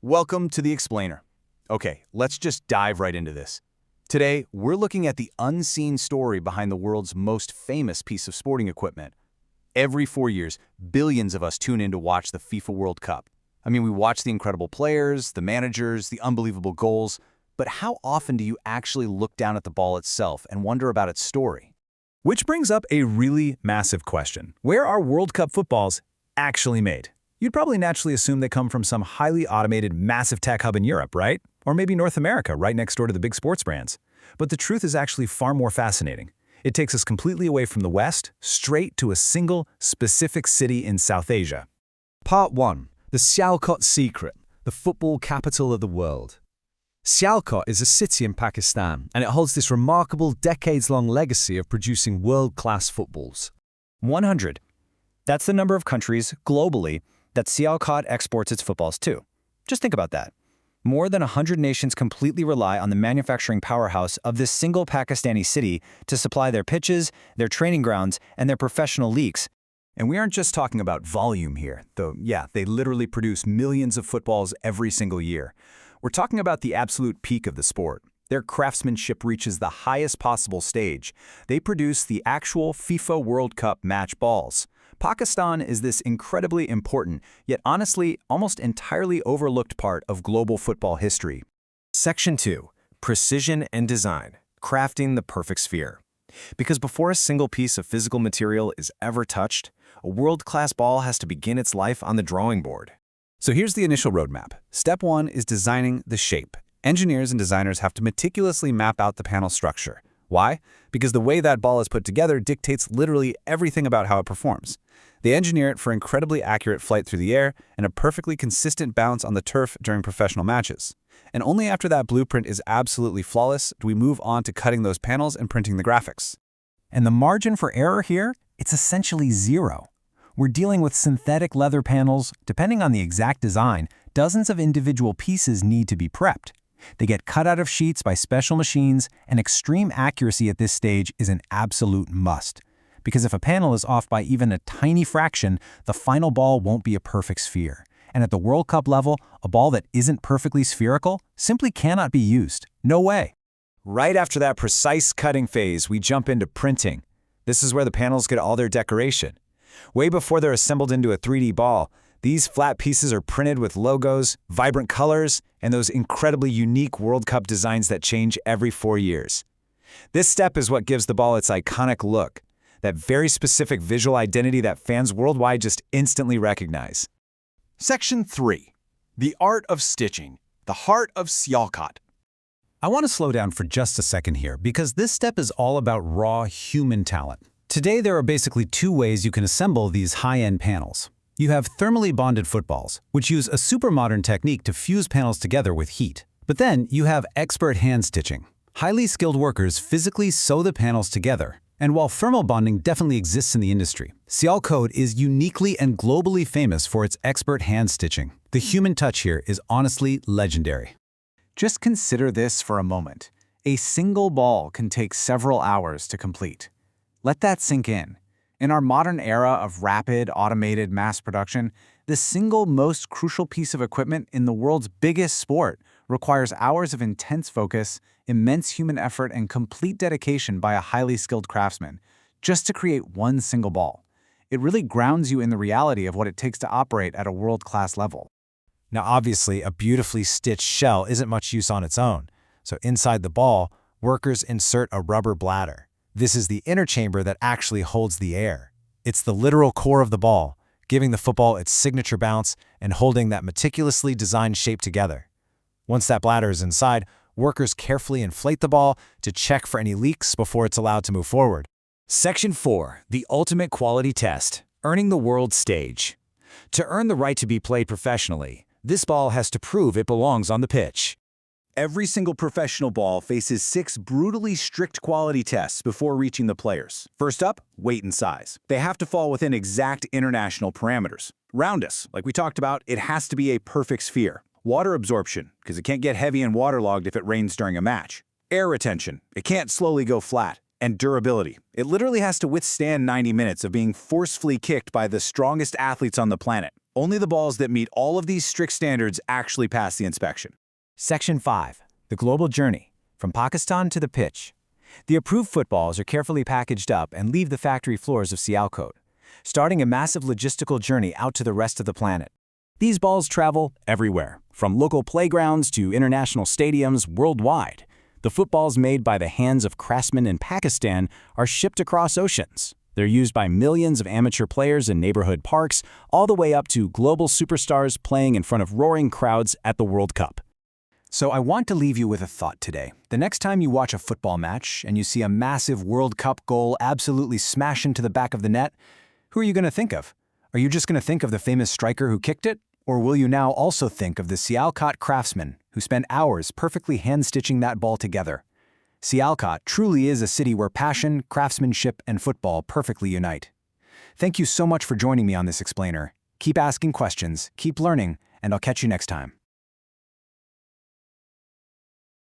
Welcome to The Explainer. Okay, let's just dive right into this. Today, we're looking at the unseen story behind the world's most famous piece of sporting equipment. Every 4 years, billions of us tune in to watch the FIFA World Cup. We watch the incredible players, the managers, the unbelievable goals, but how often do you actually look down at the ball itself and wonder about its story? Which brings up a really massive question. Where are World Cup footballs actually made? You'd probably naturally assume they come from some highly automated, massive tech hub in Europe, right? Or maybe North America, right next door to the big sports brands. But the truth is actually far more fascinating. It takes us completely away from the West, straight to a single, specific city in South Asia. Part 1. The Sialkot Secret, the football capital of the world. Sialkot is a city in Pakistan, and it holds this remarkable decades-long legacy of producing world-class footballs. 100. That's the number of countries, globally, that Sialkot exports its footballs to. Just think about that. More than 100 nations completely rely on the manufacturing powerhouse of this single Pakistani city to supply their pitches, their training grounds, and their professional leagues. And we aren't just talking about volume here, though, they literally produce millions of footballs every single year. We're talking about the absolute peak of the sport. Their craftsmanship reaches the highest possible stage. They produce the actual FIFA World Cup match balls. Pakistan is this incredibly important, yet honestly, almost entirely overlooked part of global football history. Section 2. Precision and Design. Crafting the perfect sphere. Because before a single piece of physical material is ever touched, a world-class ball has to begin its life on the drawing board. So here's the initial roadmap. Step 1 is designing the shape. Engineers and designers have to meticulously map out the panel structure. Why? Because the way that ball is put together dictates literally everything about how it performs. They engineer it for incredibly accurate flight through the air and a perfectly consistent bounce on the turf during professional matches. And only after that blueprint is absolutely flawless do we move on to cutting those panels and printing the graphics. And the margin for error here, it's essentially zero. We're dealing with synthetic leather panels. Depending on the exact design, dozens of individual pieces need to be prepped. They get cut out of sheets by special machines, and extreme accuracy at this stage is an absolute must. Because if a panel is off by even a tiny fraction, the final ball won't be a perfect sphere. And at the World Cup level, a ball that isn't perfectly spherical simply cannot be used. No way. Right after that precise cutting phase, we jump into printing. This is where the panels get all their decoration. Way before they're assembled into a 3D ball, these flat pieces are printed with logos, vibrant colors, and those incredibly unique World Cup designs that change every 4 years. This step is what gives the ball its iconic look, that very specific visual identity that fans worldwide just instantly recognize. Section 3. The Art of Stitching, the Heart of Sialkot. I want to slow down for just a second here because this step is all about raw human talent. Today, there are basically 2 ways you can assemble these high-end panels. You have thermally bonded footballs, which use a super modern technique to fuse panels together with heat. But then you have expert hand stitching. Highly skilled workers physically sew the panels together. And while thermal bonding definitely exists in the industry, Sialkot is uniquely and globally famous for its expert hand stitching. The human touch here is honestly legendary. Just consider this for a moment. A single ball can take several hours to complete. Let that sink in. In our modern era of rapid, automated mass production, the single most crucial piece of equipment in the world's biggest sport requires hours of intense focus, immense human effort, and complete dedication by a highly skilled craftsman, just to create one single ball. It really grounds you in the reality of what it takes to operate at a world-class level. Now obviously, a beautifully stitched shell isn't much use on its own. So inside the ball, workers insert a rubber bladder. This is the inner chamber that actually holds the air. It's the literal core of the ball, giving the football its signature bounce and holding that meticulously designed shape together. Once that bladder is inside, workers carefully inflate the ball to check for any leaks before it's allowed to move forward. Section 4. The Ultimate Quality Test. Earning the world stage. To earn the right to be played professionally, this ball has to prove it belongs on the pitch. Every single professional ball faces 6 brutally strict quality tests before reaching the players. First up, weight and size. They have to fall within exact international parameters. Roundness, like we talked about, it has to be a perfect sphere. Water absorption, because it can't get heavy and waterlogged if it rains during a match. Air retention, it can't slowly go flat. And durability, it literally has to withstand 90 minutes of being forcefully kicked by the strongest athletes on the planet. Only the balls that meet all of these strict standards actually pass the inspection. Section 5. The Global Journey, from Pakistan to the pitch. The approved footballs are carefully packaged up and leave the factory floors of Sialkot, starting a massive logistical journey out to the rest of the planet. These balls travel everywhere, from local playgrounds to international stadiums worldwide. The footballs made by the hands of craftsmen in Pakistan are shipped across oceans. They're used by millions of amateur players in neighborhood parks, all the way up to global superstars playing in front of roaring crowds at the World Cup. So I want to leave you with a thought today. The next time you watch a football match and you see a massive World Cup goal absolutely smash into the back of the net, who are you going to think of? Are you just going to think of the famous striker who kicked it? Or will you now also think of the Sialkot craftsmen who spent hours perfectly hand-stitching that ball together? Sialkot truly is a city where passion, craftsmanship, and football perfectly unite. Thank you so much for joining me on this explainer. Keep asking questions, keep learning, and I'll catch you next time.